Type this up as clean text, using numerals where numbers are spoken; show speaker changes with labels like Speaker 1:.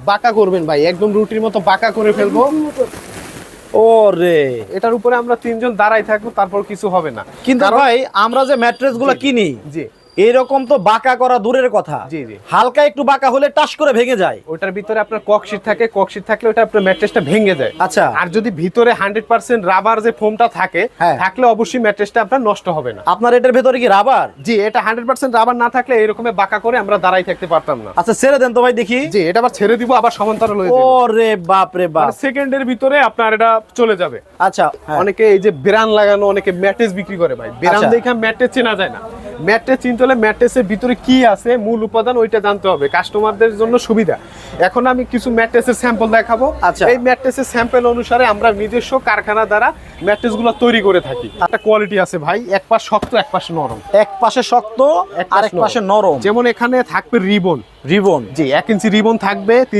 Speaker 1: বাঁকা করবেন ভাই, একদম রুটির মতো বাঁকা করে ফেলবো।
Speaker 2: ওরে,
Speaker 1: এটার উপরে আমরা তিনজন দাঁড়াই থাকবো, তারপর কিছু হবে না।
Speaker 2: কিন্তু ভাই আমরা যে ম্যাট্রেস গুলো কিনি,
Speaker 1: জি
Speaker 2: এরকম তো বাঁকা করা দূরের কথা,
Speaker 1: জি জি,
Speaker 2: হালকা একটু বাঁকা হলে টাস করে ভেঙে যায়।
Speaker 1: ওটার ভিতরে আপনার ককশিট থাকে, ককশিট থাকলে ওটা আপনার ম্যাট্রেসটা ভেঙে যায়।
Speaker 2: আচ্ছা।
Speaker 1: আর যদি ভিতরে 100% রাবার যে ফোমটা থাকে,
Speaker 2: হ্যাঁ।
Speaker 1: থাকলে অবশ্যই ম্যাট্রেসটা আপনার নষ্ট হবে না।
Speaker 2: আপনার এটার ভেতরে কি রাবার?
Speaker 1: জি, এটা 100% রাবার না থাকলে এরকম বাঁকা করে আমরা দাঁড়াই থাকতে পারতাম না।
Speaker 2: আচ্ছা ছেড়ে দেন তো ভাই দেখি।
Speaker 1: জি, এটা আবার ছেড়ে দিব, আবার সমান্তরাল হয়ে যাবে।
Speaker 2: ওরে বাপ রে বাপ,
Speaker 1: সেকেন্ডের ভিতরে আপনার এটা চলে যাবে।
Speaker 2: আচ্ছা হ্যাঁ।
Speaker 1: অনেকে এই যে ব্রান লাগানো, অনেকে ম্যাট্রেস বিক্রি করে ভাই, ব্রান
Speaker 2: আচ্ছা।
Speaker 1: দেখে ম্যাট্রেস চেনা যায় না। ম্যাট্রেস চিনতে হলে ম্যাট্রেসের ভিতরে কি আছে, মূল উপাদান ওইটা জানতে হবে, কাস্টমারদের জন্য সুবিধা। এখন আমি কিছু ম্যাট্রেসের স্যাম্পল দেখাবো।
Speaker 2: আচ্ছা।
Speaker 1: এই ম্যাট্রেসের স্যাম্পল অনুসারে আমরা নিজস্ব কারখানা দ্বারা ম্যাট্রেসগুলো তৈরি করে থাকি। একটা কোয়ালিটি আছে ভাই, এক পাশ শক্ত এক পাশ নরম।
Speaker 2: এক পাশে শক্ত আর এক পাশে নরম।
Speaker 1: যেমন এখানে থাকবে রিবন।
Speaker 2: রিবন,
Speaker 1: জি, 1 ইঞ্চি রিবন থাকবে, 3